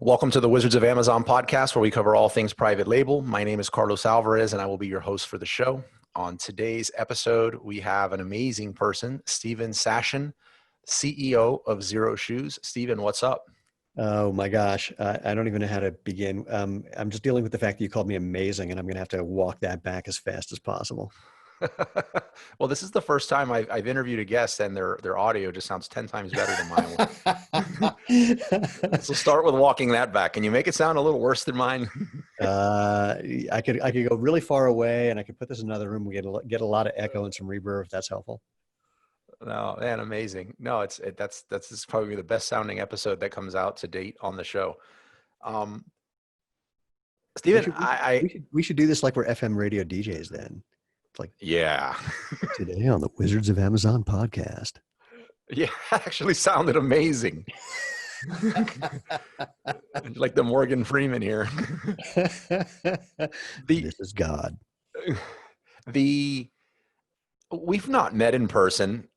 Welcome to the Wizards of Amazon podcast, where we cover all things private label. My name is Carlos Alvarez, and I will be your host for the show. On today's episode, we have an amazing person, Steven Shashen, CEO of Xero Shoes. Steven, what's up? Oh my gosh, I don't even know how to begin. I'm just dealing with the fact that you called me amazing, and I'm going to have to walk that back as fast as possible. Well, this is the first time I've interviewed a guest, and their audio just sounds 10 times better than mine. So start with walking that back. Can you make it sound a little worse than mine? I could go really far away, and I could put this in another room. We get a lot of echo and some reverb, if that's helpful. No, man, amazing. No, that's this is probably the best sounding episode that comes out to date on the show. Steven, We should do this like we're FM radio DJs then. It's like, yeah. Today on the Wizards of Amazon podcast. Yeah, actually sounded amazing. Like the Morgan Freeman here. This is God. We've not met in person.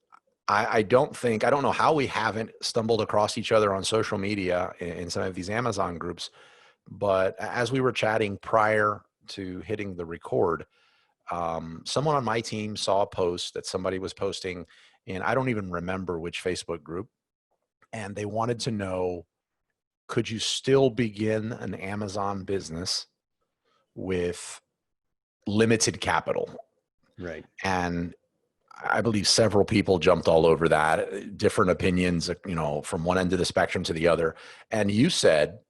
I don't know how we haven't stumbled across each other on social media in some of these Amazon groups. But as we were chatting prior to hitting the record, someone on my team saw a post that somebody was posting, and I don't even remember which Facebook group. And they wanted to know, could you still begin an Amazon business with limited capital? Right. And I believe several people jumped all over that, different opinions, from one end of the spectrum to the other. And you said,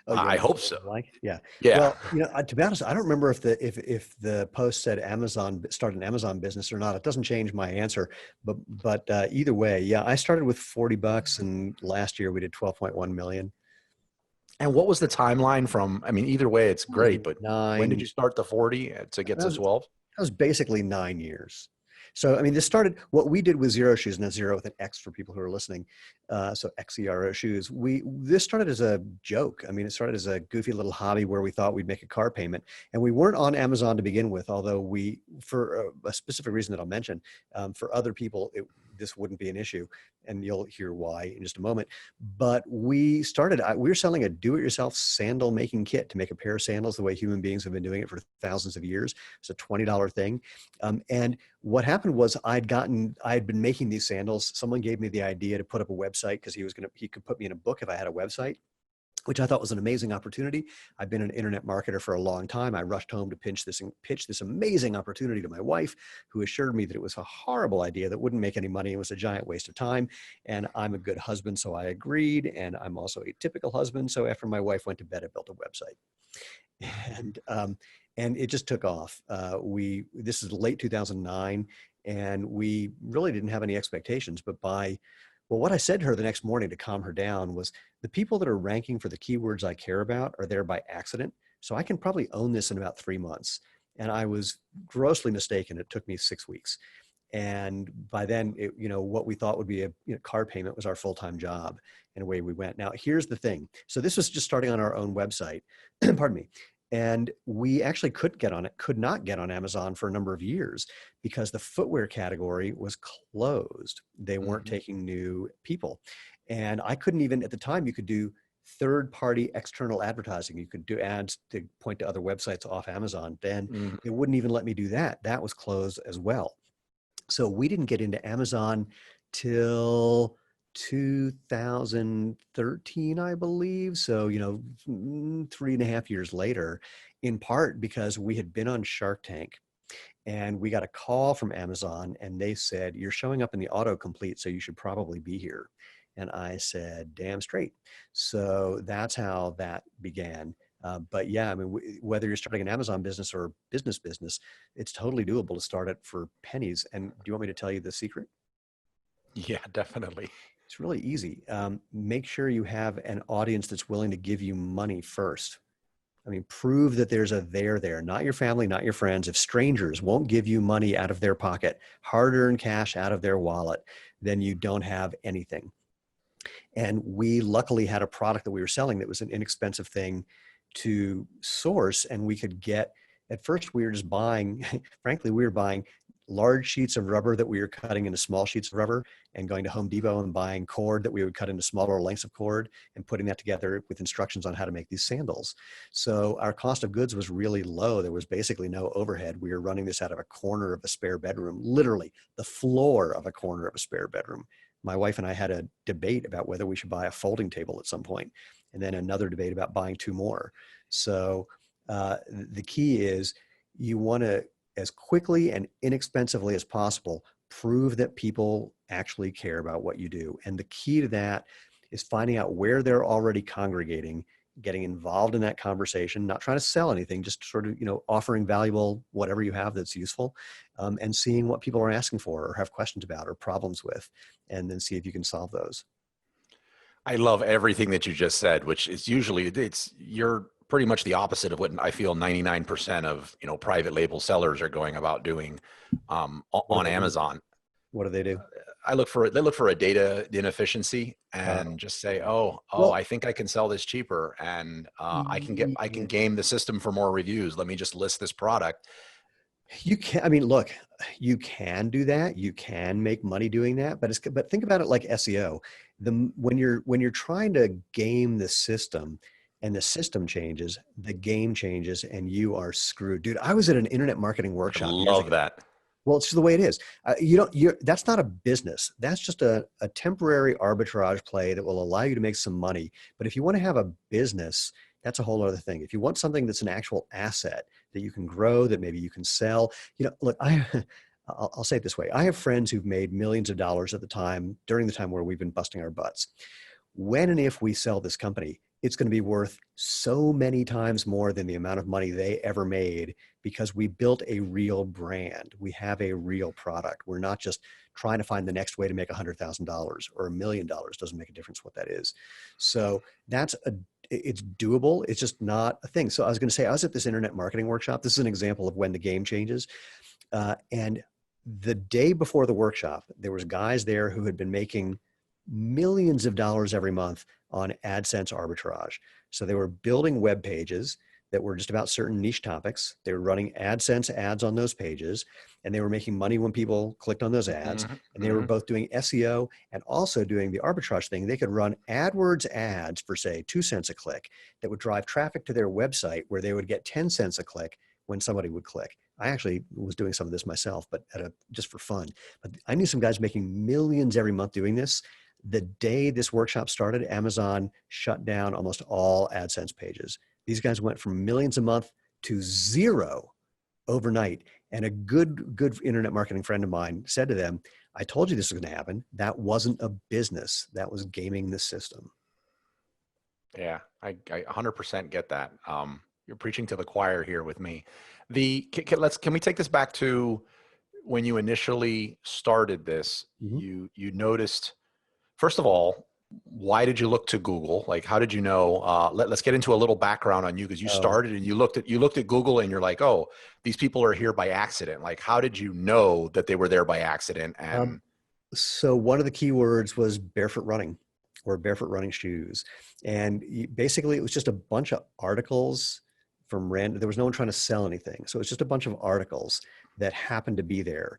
I hope so. Yeah. Yeah. Well, to be honest, I don't remember if the post said Amazon start an Amazon business or not. It doesn't change my answer. But either way, yeah, I started with $40, and last year we did 12.1 million. And what was the timeline from? I mean, either way, it's great. But when did you start the 40 to get to 12? That was basically 9 years. So, I mean, what we did with Xero Shoes, and that's Xero with an X for people who are listening. So Xero Shoes, this started as a joke. I mean, it started as a goofy little hobby where we thought we'd make a car payment, and we weren't on Amazon to begin with, although for a specific reason that I'll mention, for other people, this wouldn't be an issue, and you'll hear why in just a moment. But we were selling a do-it-yourself sandal making kit to make a pair of sandals the way human beings have been doing it for thousands of years. It's a $20 thing. And what happened was I had been making these sandals. Someone gave me the idea to put up a website because he could put me in a book if I had a website, which I thought was an amazing opportunity. I've been an internet marketer for a long time. I rushed home to pitch this amazing opportunity to my wife, who assured me that it was a horrible idea that wouldn't make any money. It was a giant waste of time. And I'm a good husband, so I agreed. And I'm also a typical husband. So after my wife went to bed, I built a website. And it just took off. This is late 2009, and we really didn't have any expectations. But what I said to her the next morning to calm her down was, the people that are ranking for the keywords I care about are there by accident. So I can probably own this in about 3 months. And I was grossly mistaken. It took me 6 weeks. And by then, what we thought would be a car payment was our full-time job, and away we went. Now, here's the thing. So this was just starting on our own website, pardon me. And we actually could not get on Amazon for a number of years because the footwear category was closed. They weren't taking new people. And I couldn't even, at the time, you could do third-party external advertising. You could do ads to point to other websites off Amazon. Then it wouldn't even let me do that. That was closed as well. So we didn't get into Amazon till 2013, I believe. So, 3.5 years later, in part because we had been on Shark Tank, and we got a call from Amazon, and they said, "You're showing up in the autocomplete, so you should probably be here." And I said, "Damn straight." So that's how that began. But yeah, I mean, whether you're starting an Amazon business or business, it's totally doable to start it for pennies. And do you want me to tell you the secret? Yeah, definitely. It's really easy. Make sure you have an audience that's willing to give you money first. I mean, prove that there's a there, not your family, not your friends. If strangers won't give you money out of their pocket, hard-earned cash out of their wallet, then you don't have anything. And we luckily had a product that we were selling that was an inexpensive thing to source, and we could get, at first we were just buying, frankly, we were buying large sheets of rubber that we were cutting into small sheets of rubber, and going to Home Depot and buying cord that we would cut into smaller lengths of cord and putting that together with instructions on how to make these sandals. So our cost of goods was really low. There was basically no overhead. We were running this out of a corner of a spare bedroom, literally the floor of a corner of a spare bedroom. My wife and I had a debate about whether we should buy a folding table at some point, and then another debate about buying two more. So the key is you want to, as quickly and inexpensively as possible, prove that people actually care about what you do. And the key to that is finding out where they're already congregating, getting involved in that conversation, not trying to sell anything, just sort of, offering valuable, whatever you have that's useful, and seeing what people are asking for or have questions about or problems with, and then see if you can solve those. I love everything that you just said, which is usually you're pretty much the opposite of what I feel 99% of, private label sellers are going about doing on Amazon. What do they do? They look for a data inefficiency and just say, well, I think I can sell this cheaper, and I can game the system for more reviews. Let me just list this product. You can, look, you can do that. You can make money doing that, but think about it like SEO. When you're trying to game the system and the system changes, the game changes, and you are screwed. Dude, I was at an internet marketing workshop. I love that. Well, it's just the way it is. That's not a business. That's just a temporary arbitrage play that will allow you to make some money. But if you want to have a business, that's a whole other thing. If you want something that's an actual asset that you can grow, that maybe you can sell, look, I'll say it this way. I have friends who've made millions of dollars during the time where we've been busting our butts. When and if we sell this company, it's going to be worth so many times more than the amount of money they ever made, because we built a real brand. We have a real product. We're not just trying to find the next way to make $100,000 or $1 million. Doesn't make a difference what that is. So it's doable. It's just not a thing. So I was going to say, I was at this internet marketing workshop. This is an example of when the game changes. And the day before the workshop, there was guys there who had been making millions of dollars every month on AdSense arbitrage. So they were building web pages that were just about certain niche topics. They were running AdSense ads on those pages, and they were making money when people clicked on those ads. And they were both doing SEO and also doing the arbitrage thing. They could run AdWords ads for, say, 2 cents a click that would drive traffic to their website, where they would get 10 cents a click when somebody would click. I actually was doing some of this myself, but just for fun. But I knew some guys making millions every month doing this. The day this workshop started, Amazon shut down almost all AdSense pages. These guys went from millions a month to zero overnight. And a good internet marketing friend of mine said to them, I told you this was going to happen. That wasn't a business. That was gaming the system. Yeah, I 100% get that. You're preaching to the choir here with me. Can we take this back to when you initially started this? You noticed, first of all, why did you look to Google? Like, how did you know? Let's get into a little background on you, because you started and you looked at Google and you're like, oh, these people are here by accident. Like, how did you know that they were there by accident? And so one of the keywords was barefoot running, or barefoot running shoes. And basically it was just a bunch of articles from random. There was no one trying to sell anything. So it's just a bunch of articles that happened to be there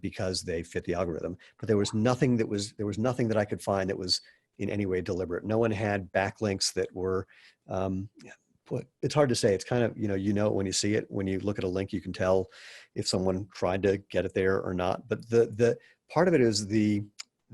because they fit the algorithm. But there was nothing that I could find that was in any way deliberate. No one had backlinks that were, it's hard to say. It's kind of, when you see it, when you look at a link, you can tell if someone tried to get it there or not. But the part of it is the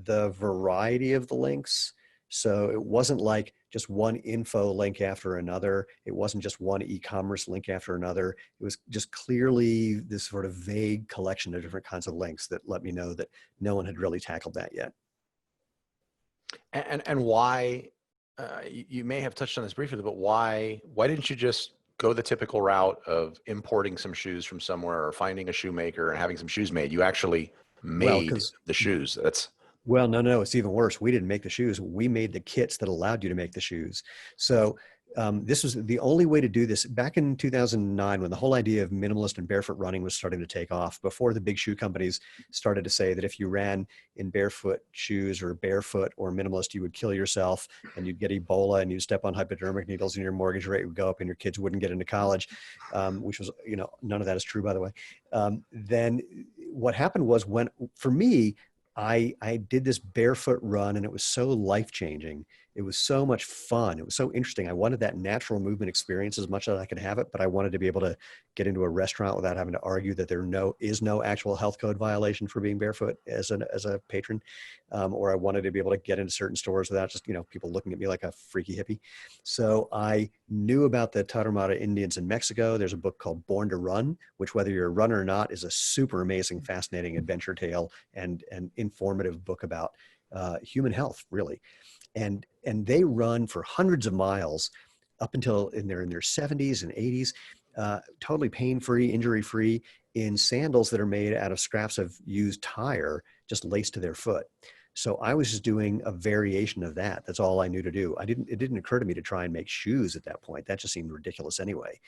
variety of the links. So it wasn't like just one info link after another. It wasn't just one e-commerce link after another. It was just clearly this sort of vague collection of different kinds of links that let me know that no one had really tackled that yet. And why, you may have touched on this briefly, but why didn't you just go the typical route of importing some shoes from somewhere or finding a shoemaker and having some shoes made? You actually made the shoes. Well, no, it's even worse. We didn't make the shoes. We made the kits that allowed you to make the shoes. So this was the only way to do this back in 2009 when the whole idea of minimalist and barefoot running was starting to take off, before the big shoe companies started to say that if you ran in barefoot shoes or barefoot or minimalist, you would kill yourself and you'd get Ebola and you'd step on hypodermic needles and your mortgage rate would go up and your kids wouldn't get into college, which was, none of that is true, by the way. Then what happened was, when, for me, I did this barefoot run and it was so life-changing. It was so much fun. It was so interesting. I wanted that natural movement experience as much as I could have it, but I wanted to be able to get into a restaurant without having to argue that there is no actual health code violation for being barefoot as a patron. Or I wanted to be able to get into certain stores without just, people looking at me like a freaky hippie. So I knew about the Tarahumara Indians in Mexico. There's a book called Born to Run, which, whether you're a runner or not, is a super amazing, fascinating adventure tale and an informative book about human health, really. And they run for hundreds of miles up until they're in their 70s and 80s, totally pain-free, injury-free, in sandals that are made out of scraps of used tire just laced to their foot. So I was just doing a variation of that. That's all I knew to do. It didn't occur to me to try and make shoes at that point. That just seemed ridiculous anyway.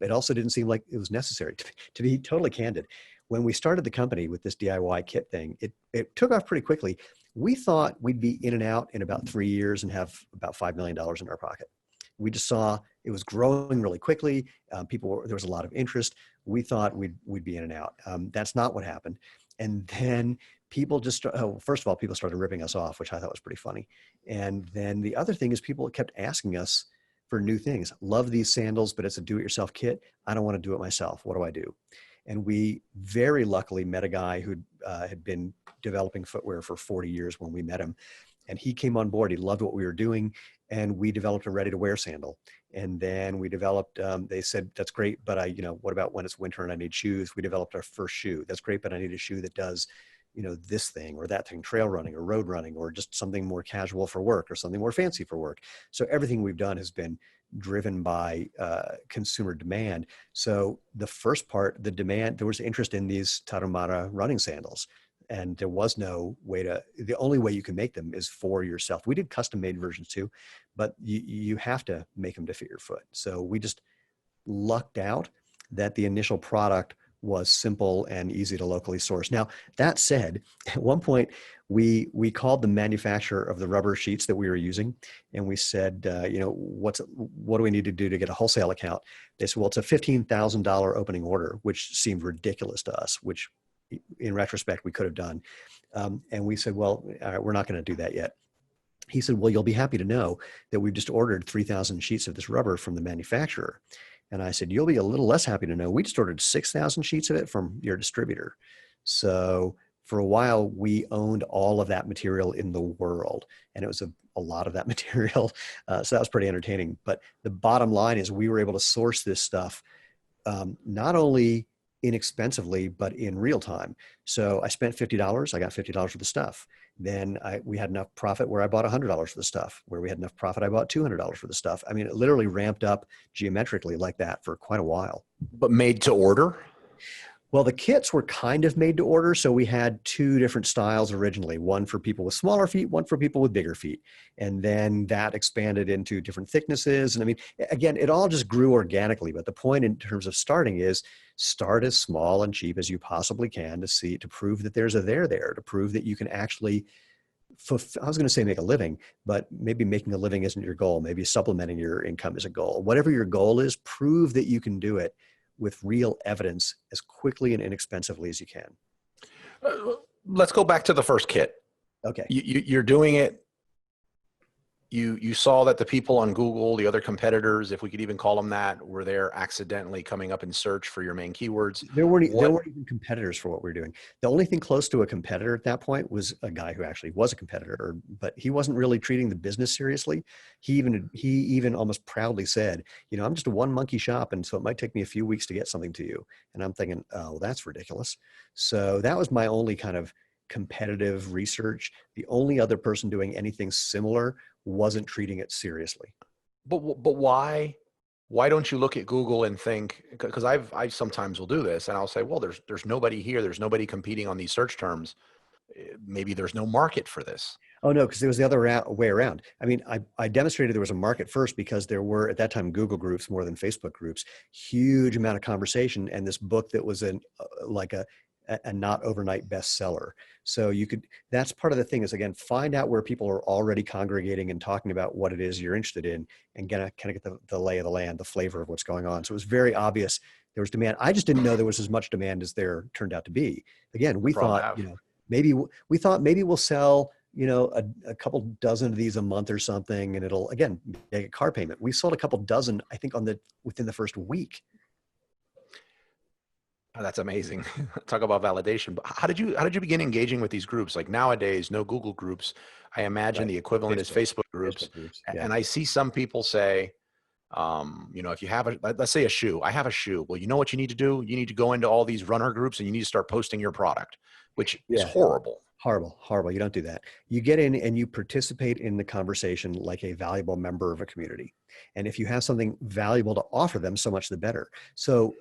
It also didn't seem like it was necessary. To be totally candid, when we started the company with this DIY kit thing, it took off pretty quickly. We thought we'd be in and out in about 3 years and have about $5 million in our pocket. We just saw it was growing really quickly. There was a lot of interest. We thought we'd be in and out. That's not what happened. And then people first of all, people started ripping us off, which I thought was pretty funny. And then the other thing is, people kept asking us for new things. Love these sandals, but it's a do-it-yourself kit. I don't want to do it myself. What do I do? And we very luckily met a guy who had been developing footwear for 40 years when we met him. And he came on board. He loved what we were doing. And we developed a ready-to-wear sandal. And then we developed, they said, that's great, but what about when it's winter and I need shoes? We developed our first shoe. That's great, but I need a shoe that does, this thing or that thing, trail running or road running, or just something more casual for work or something more fancy for work. So everything we've done has been driven by consumer demand. So the first part, the demand, there was interest in these Tarahumara running sandals. And there was no way the only way you can make them is for yourself. We did custom made versions too, but you have to make them to fit your foot. So we just lucked out that the initial product was simple and easy to locally source. Now, that said, at one point we called the manufacturer of the rubber sheets that we were using, and we said, what do we need to do to get a wholesale account? They said, well, it's a $15,000 opening order, which seemed ridiculous to us, which in retrospect we could have done. And we said, well, all right, we're not going to do that yet. He said, well, you'll be happy to know that we've just ordered 3,000 sheets of this rubber from the manufacturer. And I said, you'll be a little less happy to know we just ordered 6,000 sheets of it from your distributor. So for a while, we owned all of that material in the world. And it was a lot of that material. So that was pretty entertaining. But the bottom line is, we were able to source this stuff not only inexpensively, but in real time. So I spent $50. I got $50 for the stuff. Then we had enough profit where I bought $100 for the stuff. Where we had enough profit, I bought $200 for the stuff. I mean, it literally ramped up geometrically like that for quite a while. But made to order? Well, the kits were kind of made to order. So we had two different styles originally, one for people with smaller feet, one for people with bigger feet. And then that expanded into different thicknesses. And I mean, again, it all just grew organically. But the point in terms of starting is, start as small and cheap as you possibly can to prove that there's a there, to prove that you can actually, I was going to say make a living, but maybe making a living isn't your goal. Maybe supplementing your income is a goal. Whatever your goal is, prove that you can do it with real evidence as quickly and inexpensively as you can. Let's go back to the first kit. Okay. You're doing it. You saw that the people on Google, the other competitors, if we could even call them that, were there accidentally coming up in search for your main keywords. There weren't even competitors for what we were doing. The only thing close to a competitor at that point was a guy who actually was a competitor, but he wasn't really treating the business seriously. He even almost proudly said, I'm just a one monkey shop, and so it might take me a few weeks to get something to you. And I'm thinking, oh, that's ridiculous. So that was my only kind of competitive research. The only other person doing anything similar wasn't treating it seriously. But why don't you look at Google and think, because I sometimes will do this and I'll say, well, there's nobody here. There's nobody competing on these search terms. Maybe there's no market for this. Oh no, because there was the other way around. I mean, I demonstrated there was a market first because there were at that time Google groups more than Facebook groups, huge amount of conversation, and this book that was like a not overnight bestseller. So you could, that's part of the thing is, again, find out where people are already congregating and talking about what it is you're interested in, and kind of get the lay of the land, the flavor of what's going on. So it was very obvious there was demand. I just didn't know there was as much demand as there turned out to be. Again, The we problem I thought, have. maybe we'll sell, a couple dozen of these a month or something, and it'll, again, make a car payment. We sold a couple dozen, I think, within the first week. Oh, that's amazing. Talk about validation. But how did you begin engaging with these groups? Like nowadays, no Google groups. I imagine Right. the equivalent is Facebook, Facebook groups. Facebook groups. Yeah. And I see some people say, if you have let's say a shoe, I have a shoe. Well, you know what you need to do? You need to go into all these runner groups and you need to start posting your product, which is Yeah. horrible. Horrible, horrible. You don't do that. You get in and you participate in the conversation like a valuable member of a community. And if you have something valuable to offer them, so much the better. So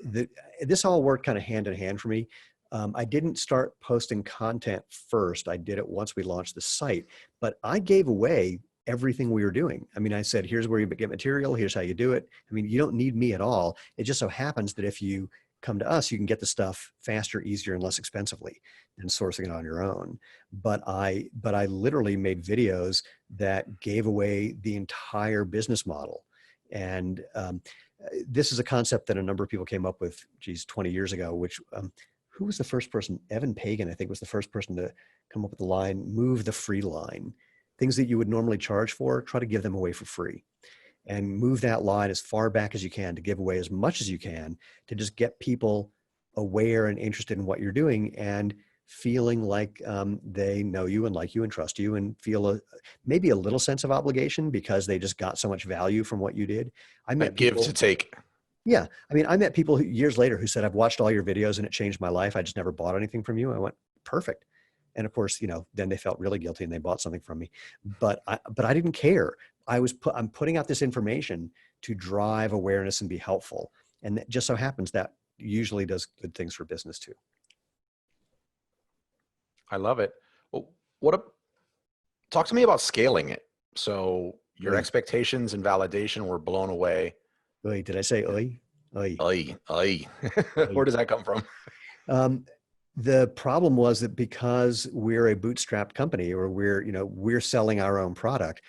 this all worked kind of hand in hand for me. I didn't start posting content first. I did it once we launched the site, but I gave away everything we were doing. I mean, I said, here's where you get material. Here's how you do it. I mean, you don't need me at all. It just so happens that if you come to us, you can get the stuff faster, easier, and less expensively than sourcing it on your own. But I literally made videos that gave away the entire business model. And this is a concept that a number of people came up with, 20 years ago, which who was the first person? Evan Pagan, I think, was the first person to come up with the line, move the free line. Things that you would normally charge for, try to give them away for free. And move that line as far back as you can to give away as much as you can to just get people aware and interested in what you're doing and feeling like they know you and like you and trust you and feel maybe a little sense of obligation because they just got so much value from what you did. I A met give to people. take. Yeah. I mean, I met people years later who said, I've watched all your videos and it changed my life. I just never bought anything from you. I went, perfect. And of course, then they felt really guilty and they bought something from me, but I didn't care. I'm putting out this information to drive awareness and be helpful. And it just so happens that usually does good things for business too. I love it. Well, talk to me about scaling it. So your Oy, expectations and validation were blown away. oy, did I say oy? Oy, Aye, aye. oy. Where does that come from? Um, the problem was that because we're a bootstrapped company, or we're selling our own product,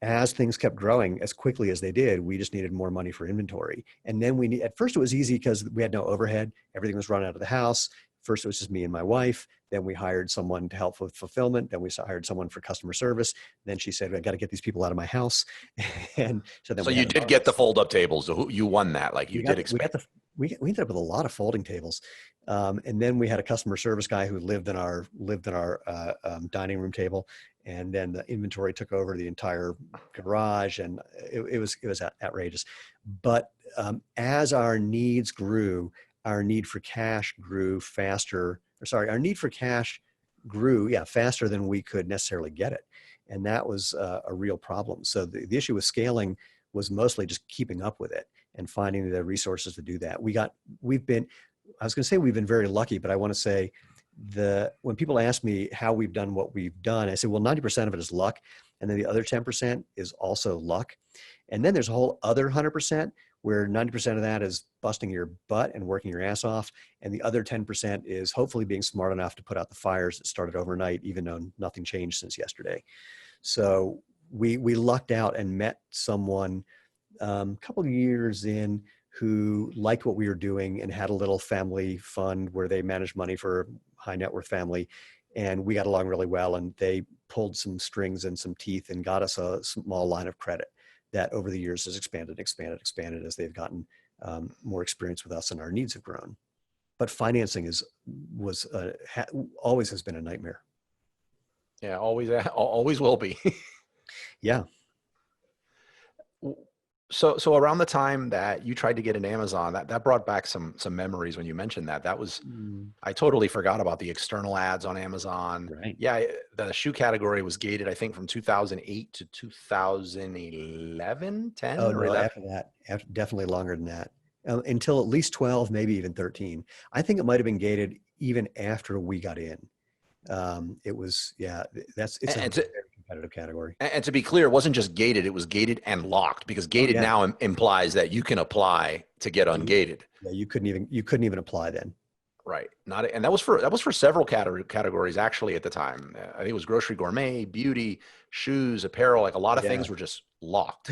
as things kept growing as quickly as they did, we just needed more money for inventory. And then at first it was easy because we had no overhead. Everything was run out of the house. First, it was just me and my wife. Then we hired someone to help with fulfillment. Then we hired someone for customer service. Then she said, I got to get these people out of my house. And so then So we had you an did get the office. fold-up tables. So you won that. Like you We did got, we expand. got the, we ended up with a lot of folding tables. And then we had a customer service guy who lived in our dining room table. And then the inventory took over the entire garage, and it was outrageous. But as our needs grew, our need for cash grew faster. Or sorry, our need for cash grew, faster than we could necessarily get it, and that was a real problem. So the issue with scaling was mostly just keeping up with it and finding the resources to do that. We've been very lucky, but I want to say when people ask me how we've done what we've done, I say, well, 90% of it is luck. And then the other 10% is also luck. And then there's a whole other 100% where 90% of that is busting your butt and working your ass off. And the other 10% is hopefully being smart enough to put out the fires that started overnight, even though nothing changed since yesterday. So we lucked out and met someone a couple of years in who liked what we were doing and had a little family fund where they managed money for a high net worth family. And we got along really well, and they pulled some strings and some teeth and got us a small line of credit that over the years has expanded as they've gotten more experience with us and our needs have grown. But financing always has been a nightmare. Yeah, always will be. Yeah. So around the time that you tried to get an Amazon, that brought back some memories when you mentioned that. That was, I totally forgot about the external ads on Amazon. Right. Yeah, the shoe category was gated, I think, from 2008 to 2011, 10 Oh or no, 11. after that, definitely longer than that, until at least 12, maybe even 13. I think it might have been gated even after we got in. It was, yeah, it's a And very competitive category. And to be clear, it wasn't just gated; it was gated and locked, because Oh gated yeah. now implies that you can apply to get ungated. Yeah, you couldn't even apply then. Right. Not, and that was for several categories actually at the time. I think it was grocery, gourmet, beauty, shoes, apparel. Like a lot of Yeah. things were just locked.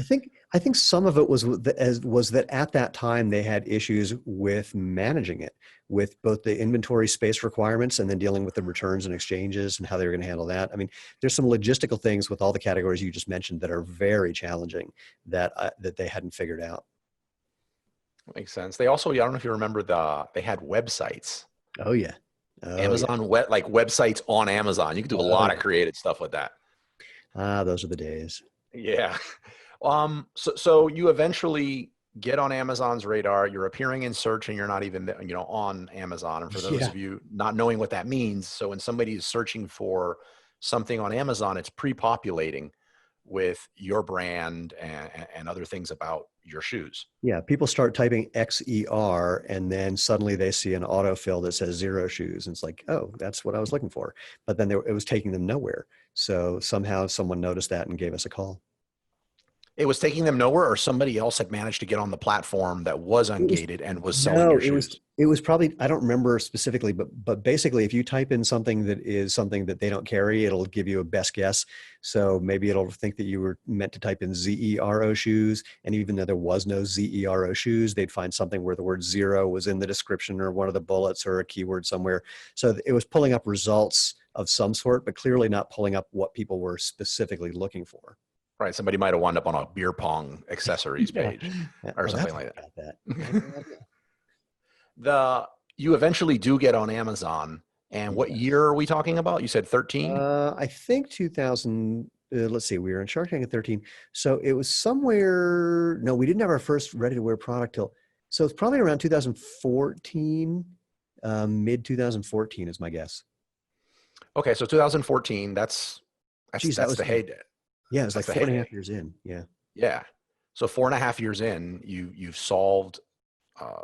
I think some of it was that at that time they had issues with managing it, with both the inventory space requirements and then dealing with the returns and exchanges and how they were going to handle that. I mean, there's some logistical things with all the categories you just mentioned that are very challenging that they hadn't figured out. Makes sense. They also, I don't know if you remember they had websites. Oh yeah, oh yeah, Amazon like websites on Amazon. You could do a oh lot of yeah. creative stuff with that. Those are the days. Yeah. So you eventually get on Amazon's radar. You're appearing in search, and you're not even, on Amazon. And for those Yeah. of you not knowing what that means, so when somebody is searching for something on Amazon, it's pre-populating with your brand and other things about your shoes. Yeah, people start typing XER and then suddenly they see an autofill that says Xero Shoes. And it's like, oh, that's what I was looking for. But then it was taking them nowhere. So somehow someone noticed that and gave us a call. It was taking them nowhere, or somebody else had managed to get on the platform that was It was ungated and was selling No, your it was shoes. it was probably, I don't remember specifically, but basically if you type in something that is something that they don't carry, it'll give you a best guess. So maybe it'll think that you were meant to type in Zero shoes, and even though there was no Zero shoes, they'd find something where the word zero was in the description or one of the bullets or a keyword somewhere. So it was pulling up results of some sort, but clearly not pulling up what people were specifically looking for. Right. Somebody might have wound up on a beer pong accessories Yeah. page Yeah. or Oh, that's something how like I got that. I had that. no idea. You eventually do get on Amazon. And what Yes. year are we talking about? You said 13? I think 2000, let's see, we were in Shark Tank at 13. So it was somewhere, no, we didn't have our first ready to wear product so it's probably around 2014, mid 2014 is my guess. Okay, so 2014, that's Geez, that that's was, the heyday. yeah, it was like That's the four and a half heyday. years in. Yeah. Yeah. So 4.5 years in, you've solved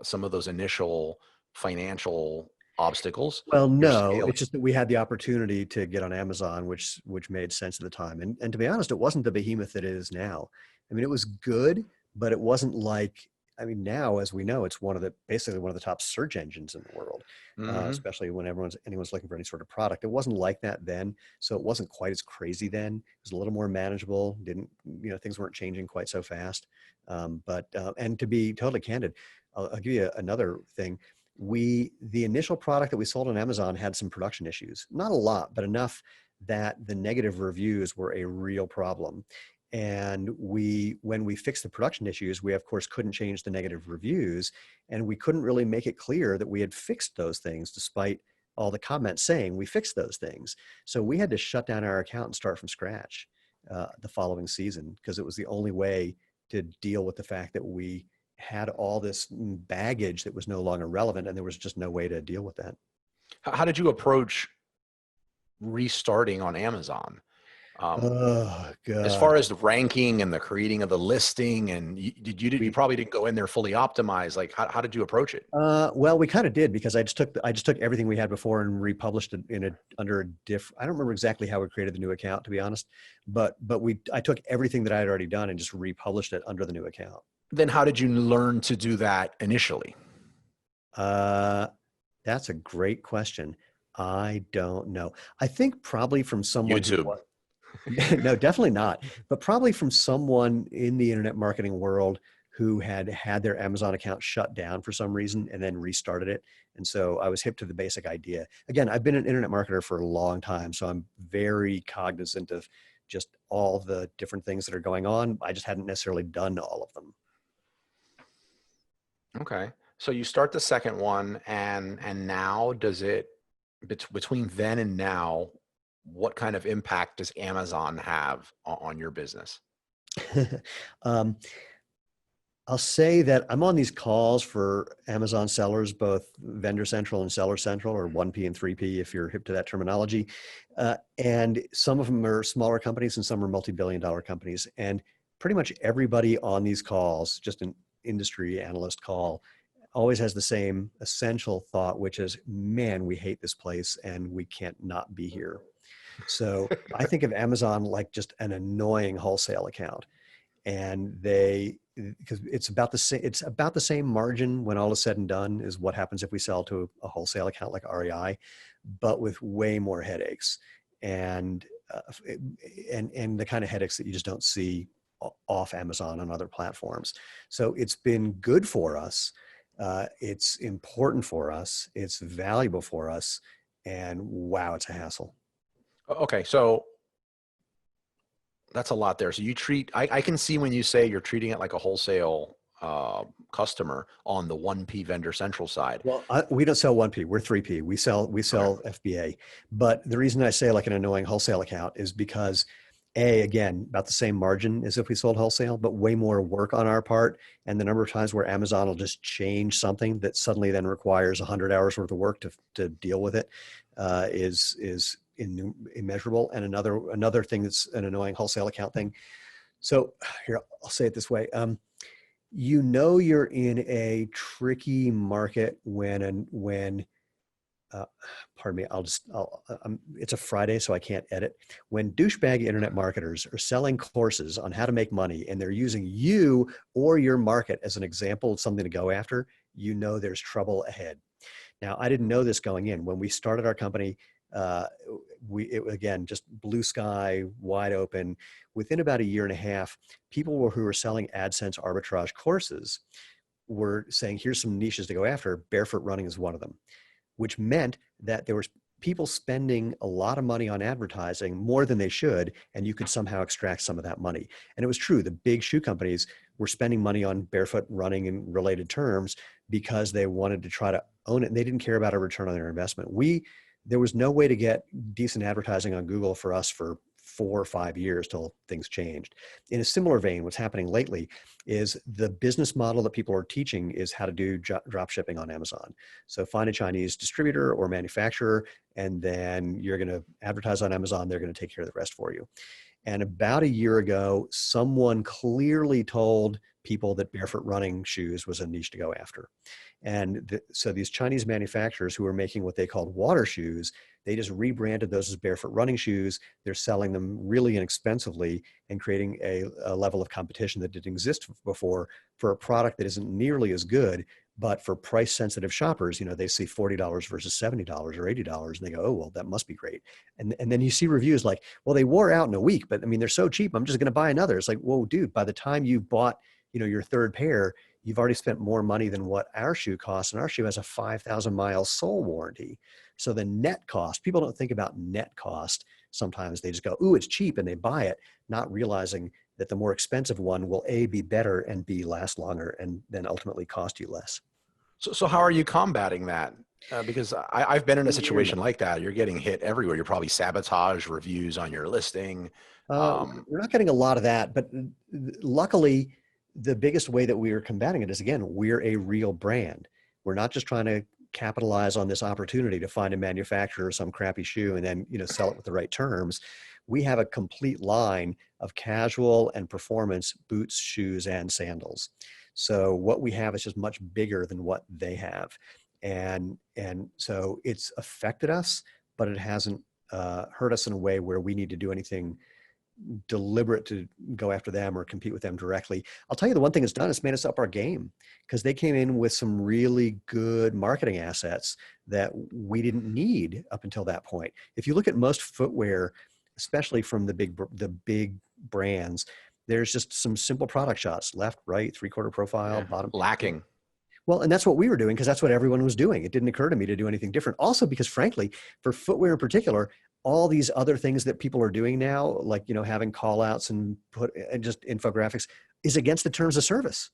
some of those initial financial obstacles. Well, You're no, scaling. it's just that we had the opportunity to get on Amazon, which made sense at the time. And to be honest, it wasn't the behemoth that it is now. I mean, it was good, but it wasn't like, I mean, now, as we know, it's basically one of the top search engines in the world, Hmm. especially when anyone's looking for any sort of product. It wasn't like that then, so it wasn't quite as crazy then. It was a little more manageable. Things weren't changing quite so fast. And to be totally candid, I'll give you another thing. The initial product that we sold on Amazon had some production issues, not a lot, but enough that the negative reviews were a real problem. And when we fixed the production issues, we of course couldn't change the negative reviews, and we couldn't really make it clear that we had fixed those things despite all the comments saying we fixed those things. So we had to shut down our account and start from scratch the following season, because it was the only way to deal with the fact that we had all this baggage that was no longer relevant, and there was just no way to deal with that. How did you approach restarting on Amazon? Um, Oh as gosh. far as the ranking and the creating of the listing, and you We probably didn't go in there fully optimized. Like how did you approach it? well, we kind of did, because I just took everything we had before and republished it under a I don't remember exactly how we created the new account, to be honest, but I took everything that I had already done and just republished it under the new account. Then how did you learn to do that initially? Uh, that's a great question. I don't know. I think probably from someone who YouTube. was, no, definitely not. But probably from someone in the internet marketing world who had had their Amazon account shut down for some reason and then restarted it. And so I was hip to the basic idea. Again, I've been an internet marketer for a long time, so I'm very cognizant of just all the different things that are going on. I just hadn't necessarily done all of them. Okay. So you start the second one, and now does it between then and now, what kind of impact does Amazon have on your business? um, I'll say that I'm on these calls for Amazon sellers, both Vendor Central and Seller Central, or 1P and 3P, if you're hip to that terminology. And some of them are smaller companies and some are multi-billion dollar companies. And pretty much everybody on these calls, just an industry analyst call, always has the same essential thought, which is, man, we hate this place and we can't not be here. So I think of Amazon like just an annoying wholesale account. And because it's about the same margin when all is said and done is what happens if we sell to a wholesale account like REI, but with way more headaches and and the kind of headaches that you just don't see off Amazon and other platforms. So it's been good for us. It's important for us. It's valuable for us. And wow, it's a hassle. Okay, so that's a lot there. So you treat, I can see when you say you're treating it like a wholesale customer on the 1P Vendor Central side. Well, we don't sell 1P. We're 3P. We sell Okay. FBA. But the reason I say like an annoying wholesale account is because again, about the same margin as if we sold wholesale, but way more work on our part. And the number of times where Amazon will just change something that suddenly then requires 100 hours worth of work to deal with it is immeasurable. And another thing that's an annoying wholesale account thing. So here, I'll say it this way. You're in a tricky market when pardon me, it's a Friday, so I can't edit. When douchebag internet marketers are selling courses on how to make money and they're using you or your market as an example of something to go after, there's trouble ahead. Now, I didn't know this going in. When we started our company, uh, again, just blue sky, wide open. Within about a year and a half, people who were selling AdSense arbitrage courses were saying, here's some niches to go after. Barefoot running is one of them, which meant that there was people spending a lot of money on advertising, more than they should, and you could somehow extract some of that money. And it was true. The big shoe companies were spending money on barefoot running in related terms because they wanted to try to own it, and they didn't care about a return on their investment. There was no way to get decent advertising on Google for us for 4 or 5 years till things changed. In a similar vein, what's happening lately is the business model that people are teaching is how to do drop shipping on Amazon. So find a Chinese distributor or manufacturer, and then you're going to advertise on Amazon. They're going to take care of the rest for you. And about a year ago, someone clearly told people that barefoot running shoes was a niche to go after. And so these Chinese manufacturers who are making what they called water shoes, they just rebranded those as barefoot running shoes. They're selling them really inexpensively and creating a level of competition that didn't exist before for a product that isn't nearly as good. But for price sensitive shoppers, they see $40 versus $70 or $80 and they go, oh, well, that must be great. And then you see reviews like, well, they wore out in a week, but I mean, they're so cheap. I'm just going to buy another. It's like, whoa, dude, by the time you bought, your third pair, you've already spent more money than what our shoe costs. And our shoe has a 5,000 mile sole warranty. So the net cost, people don't think about net cost. Sometimes they just go, ooh, it's cheap, and they buy it, not realizing that the more expensive one will A, be better, and B, last longer, and then ultimately cost you less. So how are you combating that? Because I've been in a situation like that. You're getting hit everywhere. You're probably sabotage reviews on your listing. We're not getting a lot of that, but luckily, the biggest way that we are combating it is, again, we're a real brand. We're not just trying to capitalize on this opportunity to find a manufacturer of some crappy shoe and then, sell it with the right terms. We have a complete line of casual and performance boots, shoes, and sandals. So what we have is just much bigger than what they have. And so it's affected us, but it hasn't hurt us in a way where we need to do anything deliberate to go after them or compete with them directly. I'll tell you, the one thing it's done is made us up our game, because they came in with some really good marketing assets that we didn't need up until that point. If you look at most footwear, especially from the big brands, there's just some simple product shots: left, right, three-quarter profile, bottom. Lacking. Well, and that's what we were doing because that's what everyone was doing. It didn't occur to me to do anything different. Also, because frankly, for footwear in particular, all these other things that people are doing now, like, having call outs and just infographics, is against the terms of service.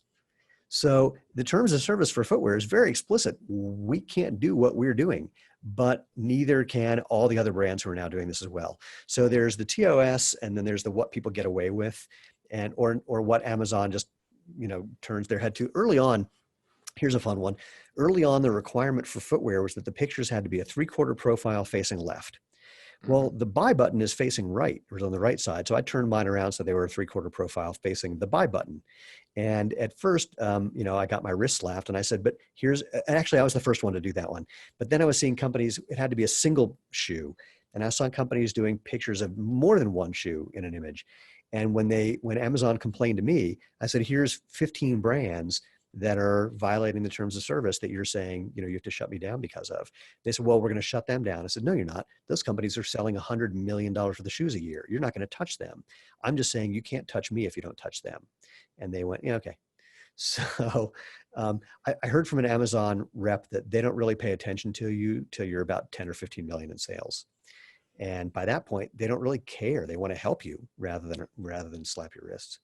So the terms of service for footwear is very explicit. We can't do what we're doing, but neither can all the other brands who are now doing this as well. So there's the TOS, and then there's the what people get away with, and or what Amazon just, turns their head to. Early on, here's a fun one. Early on, the requirement for footwear was that the pictures had to be a three-quarter profile facing left. Well, the buy button is facing right, or on the right side. So I turned mine around so they were a three-quarter profile facing the buy button. And at first, I got my wrist slapped, and I said, but and actually I was the first one to do that one. But then I was seeing companies, it had to be a single shoe. And I saw companies doing pictures of more than one shoe in an image. And when Amazon complained to me, I said, here's 15 brands that are violating the terms of service that you're saying, you have to shut me down because of. They said, well, we're going to shut them down. I said, no, you're not. Those companies are selling $100 million worth of shoes a year. You're not going to touch them. I'm just saying you can't touch me if you don't touch them. And they went, yeah, okay. So I heard from an Amazon rep that they don't really pay attention to you till you're about 10 or 15 million in sales. And by that point, they don't really care. They want to help you rather than slap your wrists.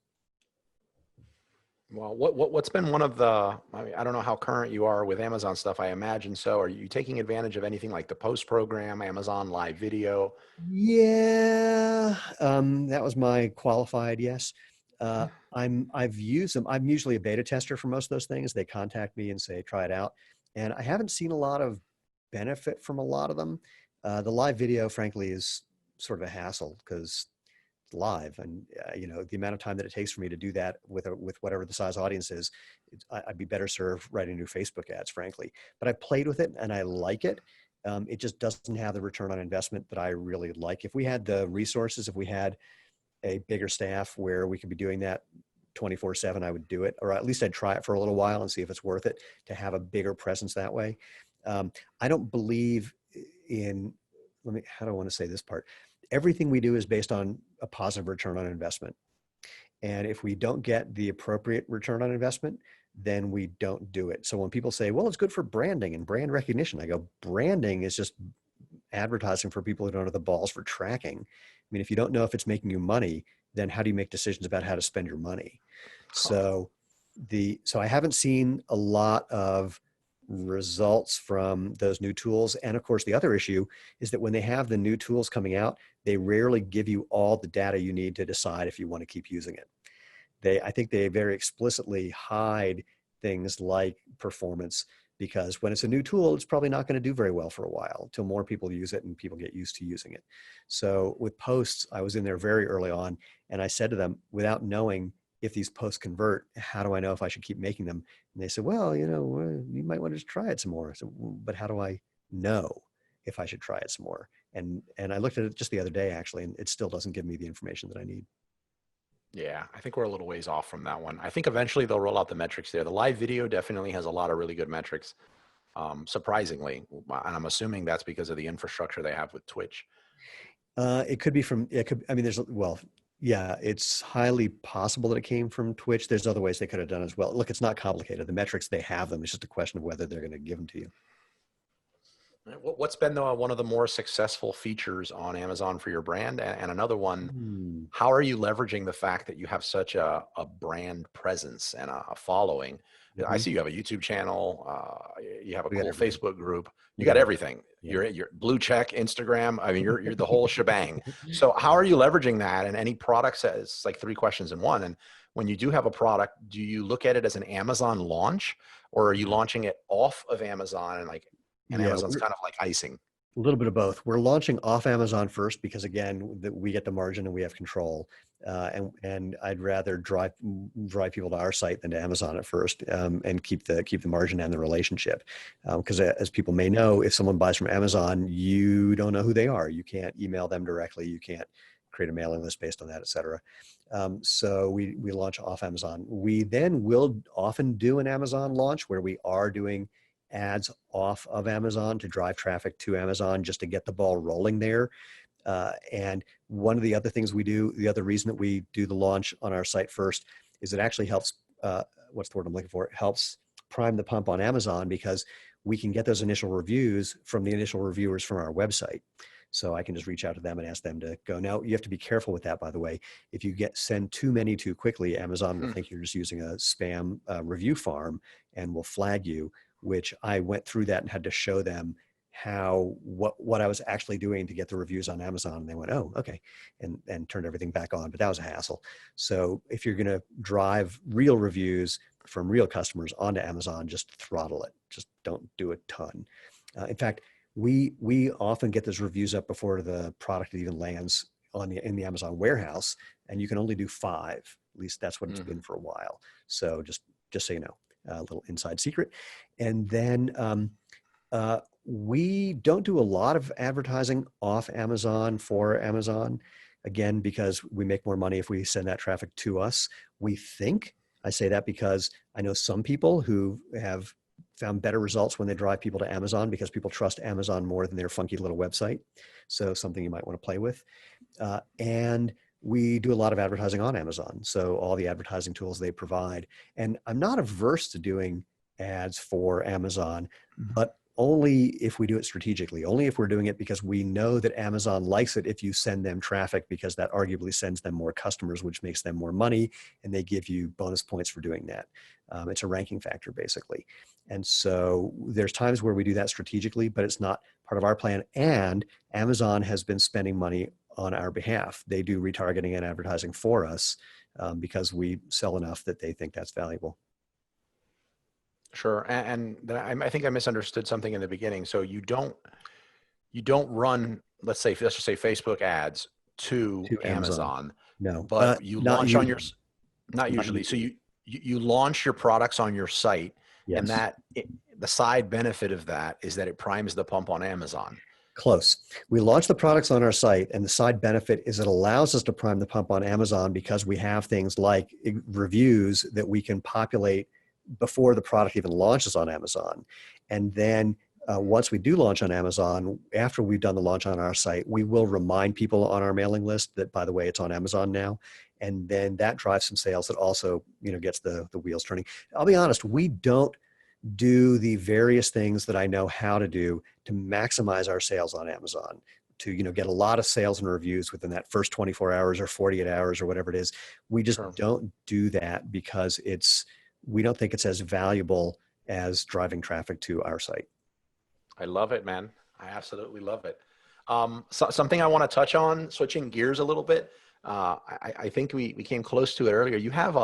Well, what's been one of the, I mean, I don't know how current you are with Amazon stuff. I imagine so. Are you taking advantage of anything like the Post program, Amazon Live Video? Yeah, that was my qualified yes. I've used them. I'm usually a beta tester for most of those things. They contact me and say, try it out. And I haven't seen a lot of benefit from a lot of them. The live video, frankly, is sort of a hassle because it's live, and the amount of time that it takes for me to do that with whatever the size audience is, I'd be better served writing new Facebook ads, frankly. But I played with it and I like it. It just doesn't have the return on investment that I really like. If we had the resources, if we had a bigger staff where we could be doing that 24/7, I would do it, or at least I'd try it for a little while and see if it's worth it to have a bigger presence that way. I don't believe in, how do I want to say this part? Everything we do is based on a positive return on investment. And if we don't get the appropriate return on investment, then we don't do it. So when people say, well, it's good for branding and brand recognition, I go, branding is just advertising for people who don't have the balls for tracking. I mean, if you don't know if it's making you money, then how do you make decisions about how to spend your money? So I haven't seen a lot of results from those new tools. And of course, the other issue is that when they have the new tools coming out, they rarely give you all the data you need to decide if you want to keep using it. I think they very explicitly hide things like performance, because when it's a new tool, it's probably not going to do very well for a while until more people use it and people get used to using it. So with posts, I was in there very early on, and I said to them, without knowing if these posts convert, how do I know if I should keep making them? And they said, well, you might want to just try it some more. So, but how do I know if I should try it some more? And I looked at it just the other day, actually, and it still doesn't give me the information that I need. Yeah, I think we're a little ways off from that one. I think eventually they'll roll out the metrics there. The live video definitely has a lot of really good metrics, surprisingly. And I'm assuming that's because of the infrastructure they have with Twitch. It could be yeah, it's highly possible that it came from Twitch. There's other ways they could have done as well. Look, it's not complicated. The metrics, they have them. It's just a question of whether they're going to give them to you. What's been one of the more successful features on Amazon for your brand? And another one, how are you leveraging the fact that you have such a brand presence and a following? I see you have a YouTube channel, you have a cool Facebook group, you got everything. Yeah. You're blue check, Instagram. I mean, you're the whole shebang. So how are you leveraging that? And any products? It's like 3 questions in one. And when you do have a product, do you look at it as an Amazon launch, or are you launching it off of Amazon and Amazon's kind of like icing? A little bit of both. We're launching off Amazon first because, again, we get the margin and we have control. And I'd rather drive people to our site than to Amazon at first, and keep the margin and the relationship. Because as people may know, if someone buys from Amazon, you don't know who they are. You can't email them directly. You can't create a mailing list based on that, et cetera. So we launch off Amazon. We then will often do an Amazon launch where we are doing ads off of Amazon to drive traffic to Amazon, just to get the ball rolling there. And one of the other things we do, the other reason that we do the launch on our site first, is it actually helps, what's the word I'm looking for? It helps prime the pump on Amazon, because we can get those initial reviews from the initial reviewers from our website. So I can just reach out to them and ask them to go. Now, you have to be careful with that, by the way. If you send too many too quickly, Amazon will think you're just using a spam review farm and will flag you, which I went through that and had to show them what I was actually doing to get the reviews on Amazon. And they went, oh, okay, and turned everything back on. But that was a hassle. So if you're going to drive real reviews from real customers onto Amazon, just throttle it. Just don't do a ton. In fact, we often get those reviews up before the product even lands in the Amazon warehouse, and you can only do 5. At least that's what it's been for a while. So just so you know, a little inside secret. And then We don't do a lot of advertising off Amazon for Amazon, again, because we make more money if we send that traffic to us. We think, I say that because I know some people who have found better results when they drive people to Amazon because people trust Amazon more than their funky little website. So something you might want to play with. And we do a lot of advertising on Amazon. So all the advertising tools they provide. And I'm not averse to doing ads for Amazon, but only if we do it strategically, only if we're doing it because we know that Amazon likes it if you send them traffic, because that arguably sends them more customers, which makes them more money, and they give you bonus points for doing that. It's a ranking factor, basically. And so there's times where we do that strategically, but it's not part of our plan. And Amazon has been spending money on our behalf. They do retargeting and advertising for us because we sell enough that they think that's valuable. Sure. And then I think I misunderstood something in the beginning. So you don't run, let's just say Facebook ads to To Amazon. Amazon, No, but you not launch on your, usually. not Not usually. So usually. you launch your products on your site, and Yes. the side benefit of that is that it primes the pump on Amazon. Close. We launch the products on our site, and the side benefit is it allows us to prime the pump on Amazon because we have things like reviews that we can populate before the product even launches on Amazon. And then once we do launch on Amazon, after we've done the launch on our site, we will remind people on our mailing list that, by the way, it's on Amazon now. And then that drives some sales that also, gets the wheels turning. I'll be honest, we don't do the various things that I know how to do to maximize our sales on Amazon, to get a lot of sales and reviews within that first 24 hours or 48 hours or whatever it is. We just Sure. don't do that because we don't think it's as valuable as driving traffic to our site. I love it, man. I absolutely love it. Something I want to touch on, switching gears a little bit. I think we came close to it earlier. You have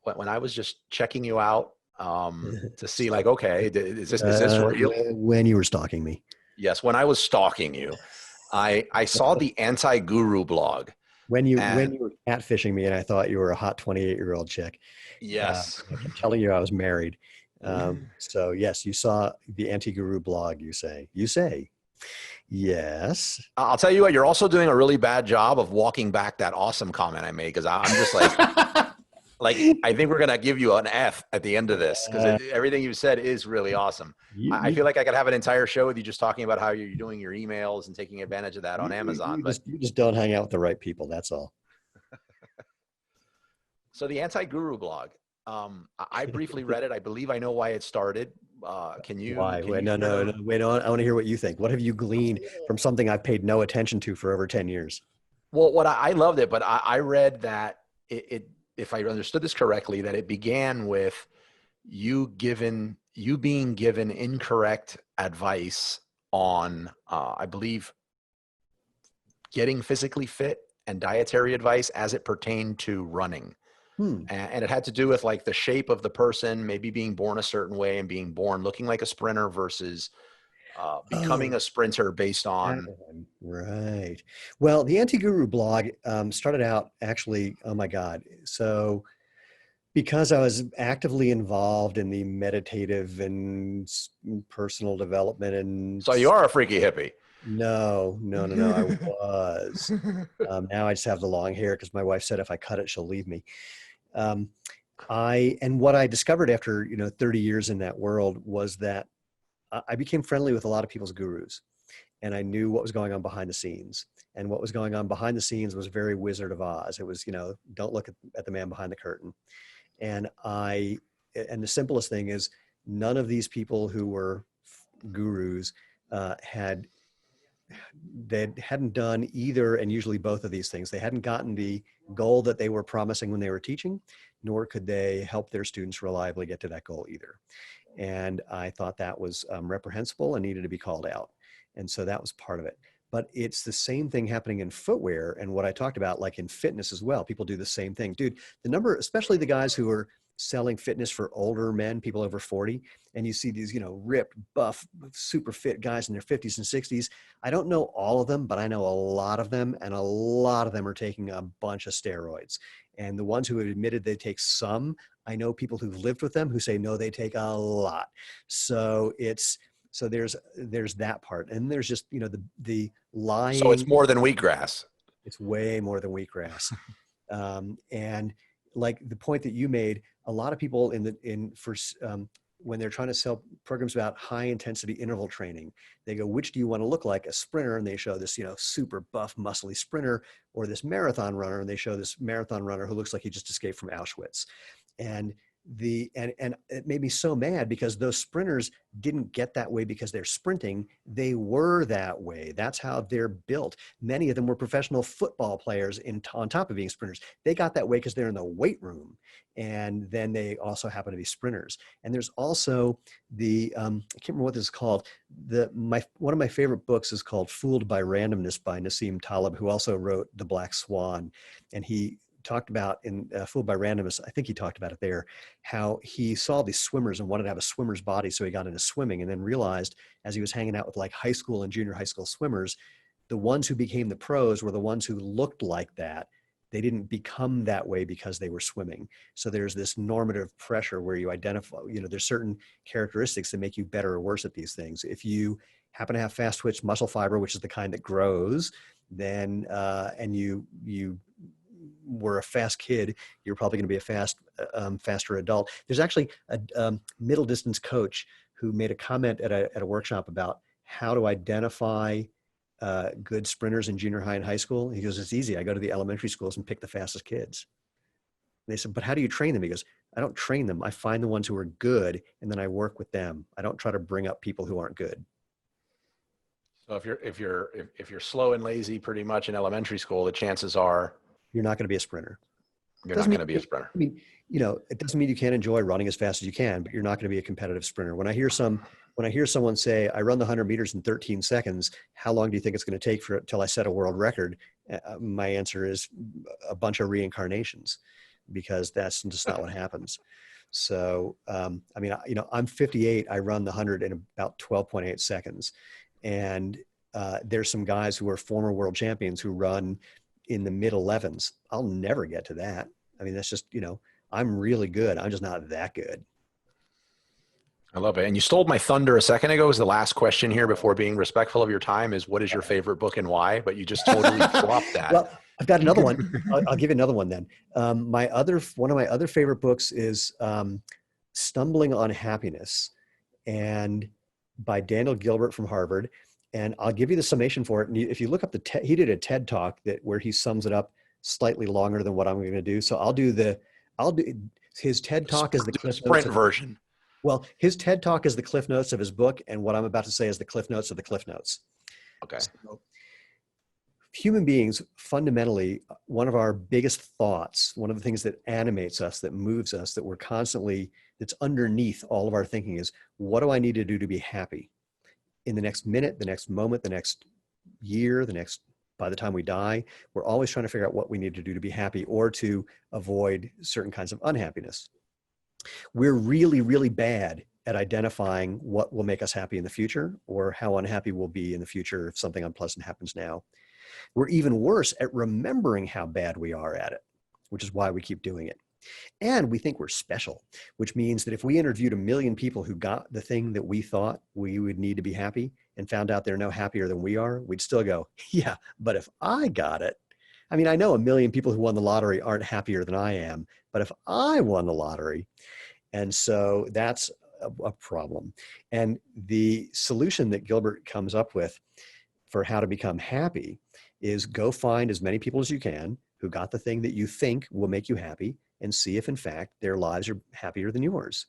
when I was just checking you out to see, like, okay, is this real? When you were stalking me. Yes, when I was stalking you, I saw the Anti-Guru blog. When you were catfishing me and I thought you were a hot 28-year-old chick. Yes. I kept telling you I was married. So yes, you saw the Anti-Guru blog, you say. Yes. I'll tell you what, you're also doing a really bad job of walking back that awesome comment I made, because I'm just like, I think we're going to give you an F at the end of this, because everything you said is really awesome. I feel like I could have an entire show with you just talking about how you're doing your emails and taking advantage of that on Amazon. You just don't hang out with the right people. That's all. So the Anti-Guru blog, I briefly read it. I believe I know why it started. Can you? Why? No. Wait, I want to hear what you think. What have you gleaned from something I've paid no attention to for over 10 years? Well, I loved it, but I read that if I understood this correctly, that it began with you being given incorrect advice on, I believe, getting physically fit and dietary advice as it pertained to running. And it had to do with, like, the shape of the person, maybe being born a certain way and being born looking like a sprinter versus becoming a sprinter based on. Right. Well, the Anti-Guru blog started out actually, oh my God. So because I was actively involved in the meditative and personal development and. So you are a freaky hippie. No, I was. Now I just have the long hair because my wife said if I cut it, she'll leave me. And what I discovered after 30 years in that world was that I became friendly with a lot of people's gurus, and I knew what was going on behind the scenes. And what was going on behind the scenes was very Wizard of Oz. It was, don't look at the man behind the curtain. And the simplest thing is, none of these people who were gurus they hadn't done either, and usually both of these things. They hadn't gotten the goal that they were promising when they were teaching, nor could they help their students reliably get to that goal either. And I thought that was reprehensible and needed to be called out. And so that was part of it. But it's the same thing happening in footwear, and what I talked about, like in fitness as well. People do the same thing. Dude, the number, especially the guys who are selling fitness for older men, people over 40, and you see these, ripped, buff, super fit guys in their 50s and 60s. I don't know all of them, but I know a lot of them, and a lot of them are taking a bunch of steroids. And the ones who have admitted they take some, I know people who've lived with them who say, no, they take a lot. So it's So there's that part. And there's just, the So it's lying. more than wheatgrass. It's way more than wheatgrass. And like the point that you made, a lot of people when they're trying to sell programs about high intensity interval training, they go, which do you want to look like, a sprinter? And they show this, super buff, muscly sprinter, or this marathon runner. And they show this marathon runner who looks like he just escaped from Auschwitz. And and it made me so mad because those sprinters didn't get that way because they're sprinting. They were that way. That's how they're built. Many of them were professional football players on top of being sprinters. They got that way because they're in the weight room. And then they also happen to be sprinters. And there's also I can't remember what this is called. One of my favorite books is called Fooled by Randomness by Nassim Taleb, who also wrote The Black Swan. And he talked about in Fooled by Randomness, I think he talked about it there, how he saw these swimmers and wanted to have a swimmer's body. So he got into swimming and then realized as he was hanging out with like high school and junior high school swimmers, the ones who became the pros were the ones who looked like that. They didn't become that way because they were swimming. So there's this normative pressure where you identify, there's certain characteristics that make you better or worse at these things. If you happen to have fast twitch muscle fiber, which is the kind that grows, then, and you were a fast kid, you're probably going to be a faster adult. There's actually a middle distance coach who made a comment at a workshop about how to identify good sprinters in junior high and high school. He goes, it's easy. I go to the elementary schools and pick the fastest kids. And they said, but how do you train them? He goes, I don't train them. I find the ones who are good and then I work with them. I don't try to bring up people who aren't good. So if you're slow and lazy pretty much in elementary school, the chances are you're not going to be a sprinter. You're not going to be a sprinter. I mean, it doesn't mean you can't enjoy running as fast as you can, but you're not going to be a competitive sprinter. When I hear someone say, I run the 100 meters in 13 seconds, how long do you think it's going to take till I set a world record? My answer is a bunch of reincarnations, because that's just not what happens. So, I'm 58. I run the 100 in about 12.8 seconds. And there's some guys who are former world champions who run in the mid 11s. I'll never get to that. I mean, that's just, I'm really good. I'm just not that good. I love it. And you stole my thunder a second ago. Is the last question here before being respectful of your time is, what is your favorite book and why? But you just totally flopped that. Well, I've got another one. I'll give you another one then. One of my other favorite books is Stumbling on Happiness, and by Daniel Gilbert from Harvard. And I'll give you the summation for it. And if you look up he did a TED talk where he sums it up slightly longer than what I'm going to do. So I'll do his TED talk is the Cliff Notes version. Well, his TED talk is the Cliff Notes of his book. And what I'm about to say is the Cliff Notes of the Cliff Notes. Okay. So, human beings, fundamentally, one of our biggest thoughts, one of the things that animates us, that moves us, that's underneath all of our thinking is, what do I need to do to be happy? In the next minute, the next moment, the next year, by the time we die, we're always trying to figure out what we need to do to be happy or to avoid certain kinds of unhappiness. We're really, really bad at identifying what will make us happy in the future or how unhappy we'll be in the future if something unpleasant happens now. We're even worse at remembering how bad we are at it, which is why we keep doing it. And we think we're special, which means that if we interviewed 1 million people who got the thing that we thought we would need to be happy and found out they're no happier than we are, we'd still go, yeah, but if I got it, I mean, I know 1 million people who won the lottery aren't happier than I am, but if I won the lottery, and so that's a problem. And the solution that Gilbert comes up with for how to become happy is go find as many people as you can who got the thing that you think will make you happy, and see if in fact their lives are happier than yours.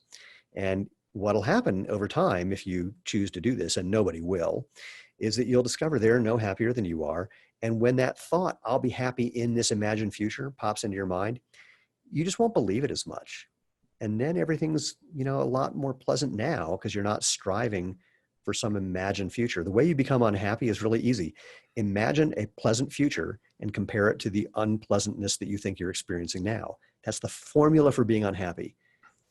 And what'll happen over time, if you choose to do this, and nobody will, is that you'll discover they're no happier than you are. And when that thought, I'll be happy in this imagined future, pops into your mind, you just won't believe it as much. And then everything's, a lot more pleasant now because you're not striving for some imagined future. The way you become unhappy is really easy. Imagine a pleasant future and compare it to the unpleasantness that you think you're experiencing now. That's the formula for being unhappy.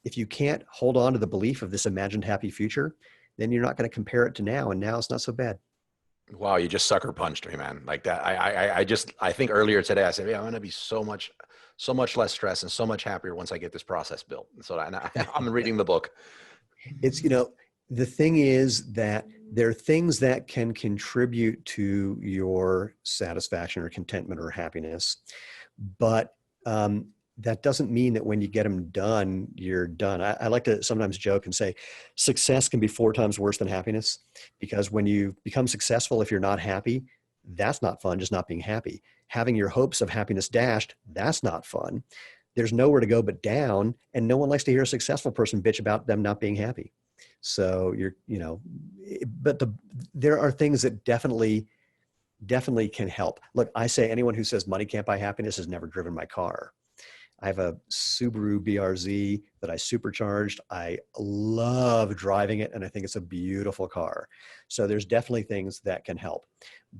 If you can't hold on to the belief of this imagined happy future, then you're not going to compare it to now, and now it's not so bad. Wow, you just sucker punched me, man. Like that. I think earlier today I said, yeah, I'm going to be so much less stressed and so much happier once I get this process built. So I'm reading the book. It's, the thing is that there are things that can contribute to your satisfaction or contentment or happiness, but that doesn't mean that when you get them done, you're done. I like to sometimes joke and say success can be 4 times worse than happiness, because when you become successful, if you're not happy, that's not fun, just not being happy. Having your hopes of happiness dashed, that's not fun. There's nowhere to go but down, and no one likes to hear a successful person bitch about them not being happy. So but there are things that definitely can help. Look, I say anyone who says money can't buy happiness has never driven my car. I have a Subaru BRZ that I supercharged. I love driving it, and I think it's a beautiful car. So there's definitely things that can help,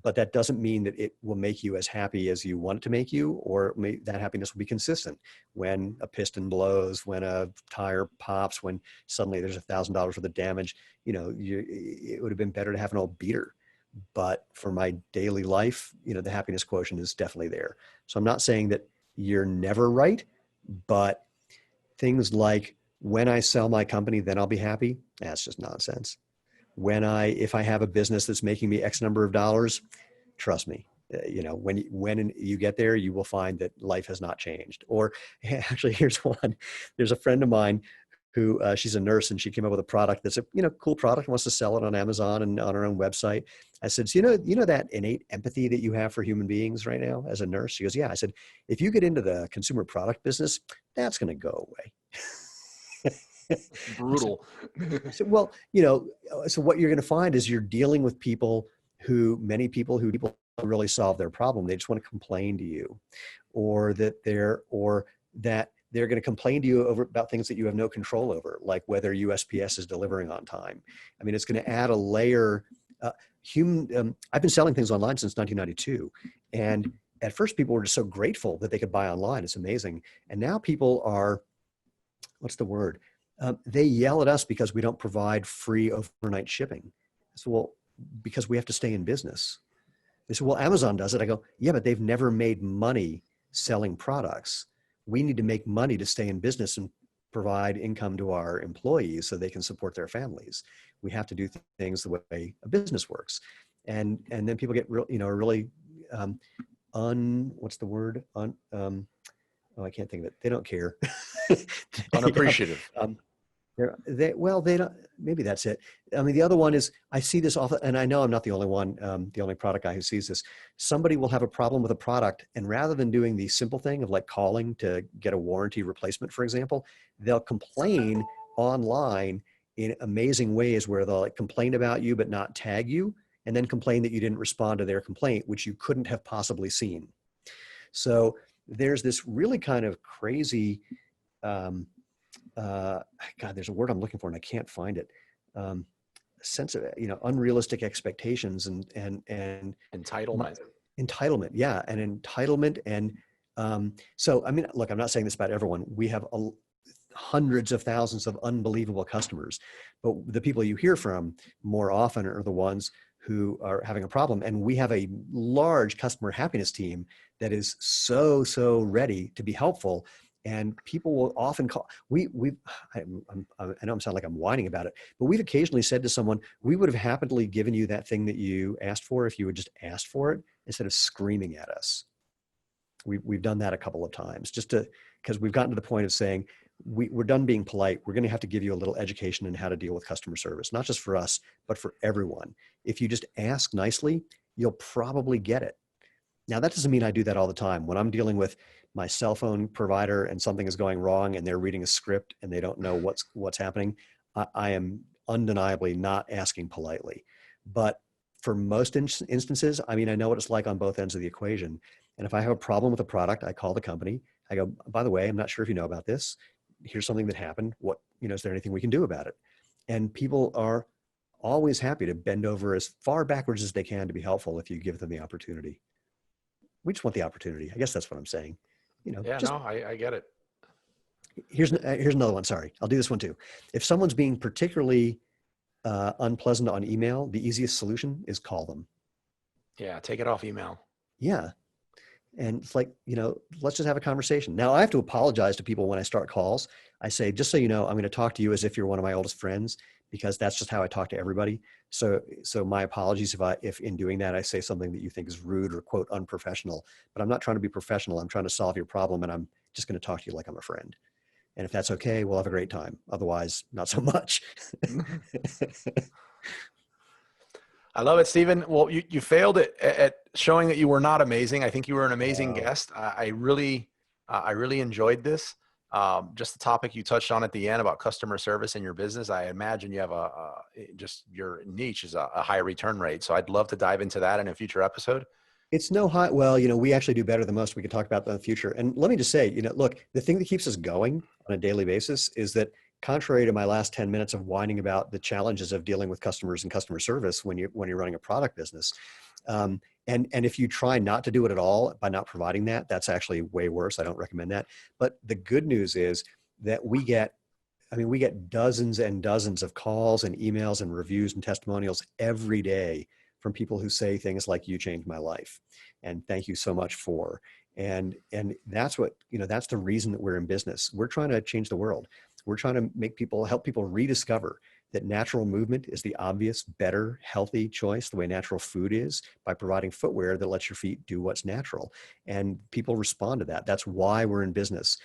but that doesn't mean that it will make you as happy as you want it to make you, or that happiness will be consistent. When a piston blows, when a tire pops, when suddenly there's $1,000 worth of damage, it would have been better to have an old beater. But for my daily life, the happiness quotient is definitely there. So I'm not saying that you're never right, but things like, when I sell my company, then I'll be happy, that's just nonsense. If I have a business that's making me X number of dollars, trust me, when you get there, you will find that life has not changed. Or actually, here's one. There's a friend of mine who she's a nurse, and she came up with a product that's a cool product, wants to sell it on Amazon and on her own website. I said, so you know that innate empathy that you have for human beings right now as a nurse? She goes, yeah. I said, if you get into the consumer product business, that's going to go away. Brutal. I said, well, so what you're going to find is you're dealing with many people who don't really solve their problem. They just want to complain to you, or that they're going to complain to you about things that you have no control over, like whether USPS is delivering on time. I mean, it's going to add a layer. I've been selling things online since 1992. And at first people were just so grateful that they could buy online. It's amazing. And now people are, what's the word? They yell at us because we don't provide free overnight shipping. So, well, because we have to stay in business. They say, well, Amazon does it. I go, yeah, but they've never made money selling products. We need to make money to stay in business and provide income to our employees so they can support their families. We have to do things the way a business works. And then people get really what's the word? I can't think of it. They don't care. Unappreciative. They don't, maybe that's it. I mean, the other one is, I see this often, and I know I'm not the only one, the only product guy who sees this. Somebody will have a problem with a product, and rather than doing the simple thing of like calling to get a warranty replacement, for example, they'll complain online in amazing ways, where they'll like complain about you but not tag you, and then complain that you didn't respond to their complaint, which you couldn't have possibly seen. So there's this really kind of crazy, God, there's a word I'm looking for and I can't find it. Sense of, unrealistic expectations and Entitlement. Entitlement. Yeah. And entitlement. And so, I mean, look, I'm not saying this about everyone. We have hundreds of thousands of unbelievable customers, but the people you hear from more often are the ones who are having a problem. And we have a large customer happiness team that is so ready to be helpful. And people will often call. I know I'm sounding like I'm whining about it, but we've occasionally said to someone, we would have happily given you that thing that you asked for if you had just asked for it instead of screaming at us. We've done that a couple of times, because we've gotten to the point of saying, we're done being polite. We're going to have to give you a little education in how to deal with customer service, not just for us, but for everyone. If you just ask nicely, you'll probably get it. Now, that doesn't mean I do that all the time. When I'm dealing with my cell phone provider and something is going wrong and they're reading a script and they don't know what's happening, I am undeniably not asking politely. But for most instances, I mean, I know what it's like on both ends of the equation. And if I have a problem with a product, I call the company. I go, by the way, I'm not sure if you know about this. Here's something that happened. Is there anything we can do about it? And people are always happy to bend over as far backwards as they can to be helpful if you give them the opportunity. We just want the opportunity. I guess that's what I'm saying. I get it. Here's another one. Sorry, I'll do this one too. If someone's being particularly unpleasant on email, the easiest solution is call them. Yeah, take it off email. Yeah. And it's like, let's just have a conversation. Now, I have to apologize to people when I start calls. I say, just so you know, I'm going to talk to you as if you're one of my oldest friends, because that's just how I talk to everybody. So my apologies if in doing that, I say something that you think is rude or quote unprofessional, but I'm not trying to be professional. I'm trying to solve your problem, and I'm just going to talk to you like I'm a friend. And if that's okay, we'll have a great time. Otherwise, not so much. I love it, Steven. Well, you failed at showing that you were not amazing. I think you were an amazing guest. I really enjoyed this. Just the topic you touched on at the end about customer service in your business. I imagine you have just your niche is a high return rate. So I'd love to dive into that in a future episode. It's no high. Well, we actually do better than most. We can talk about that in the future. And let me just say, look, the thing that keeps us going on a daily basis is that, contrary to my last 10 minutes of whining about the challenges of dealing with customers and customer service when you're running a product business, and if you try not to do it at all by not providing that, that's actually way worse. I don't recommend that. But the good news is that we get dozens and dozens of calls and emails and reviews and testimonials every day from people who say things like, "You changed my life," and "Thank you so much for." And that's what, that's the reason that we're in business. We're trying to change the world. We're trying to help people rediscover that natural movement is the obvious, better, healthy choice, the way natural food is, by providing footwear that lets your feet do what's natural. And people respond to that. That's why we're in business.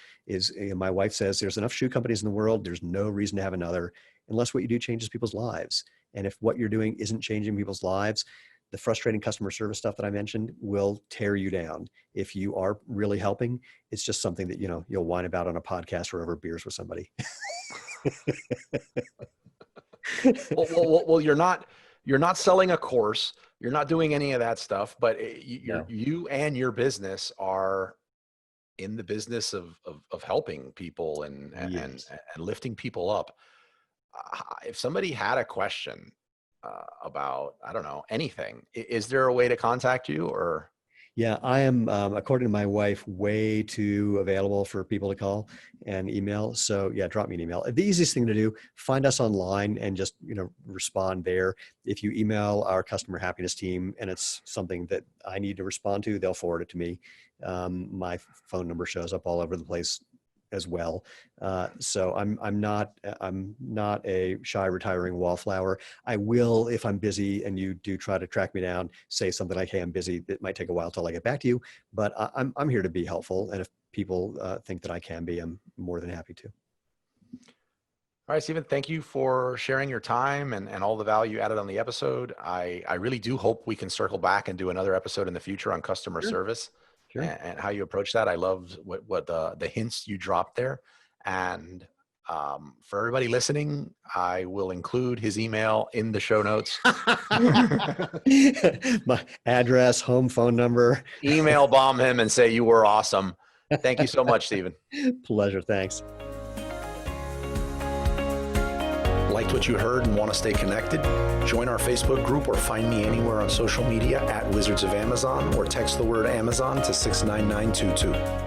My wife says there's enough shoe companies in the world. There's no reason to have another unless what you do changes people's lives. And if what you're doing isn't changing people's lives, the frustrating customer service stuff that I mentioned will tear you down. If you are really helping, it's just something that, you'll whine about on a podcast or over beers with somebody. Well, you're not selling a course. You're not doing any of that stuff, but you and your business are in the business of helping people and lifting people up. If somebody had a question about, I don't know, anything, is there a way to contact you? Or Yeah, I am, according to my wife, way too available for people to call and email. So yeah, drop me an email. The easiest thing to do, find us online and just, respond there. If you email our customer happiness team and it's something that I need to respond to, they'll forward it to me. My phone number shows up all over the place as well. So I'm not a shy retiring wallflower. I will, if I'm busy and you do try to track me down, say something like, "Hey, I'm busy. It might take a while till I get back to you," but I'm here to be helpful. And if people think that I can be, I'm more than happy to. All right, Steven, thank you for sharing your time and all the value added on the episode. I really do hope we can circle back and do another episode in the future on customer service. Sure. And how you approach that. I loved what the hints you dropped there. And for everybody listening, I will include his email in the show notes. My address, home phone number. Email bomb him and say you were awesome. Thank you so much, Steven. Pleasure. Thanks. Liked what you heard and want to stay connected? Join our Facebook group or find me anywhere on social media at Wizards of Amazon, or text the word Amazon to 69922.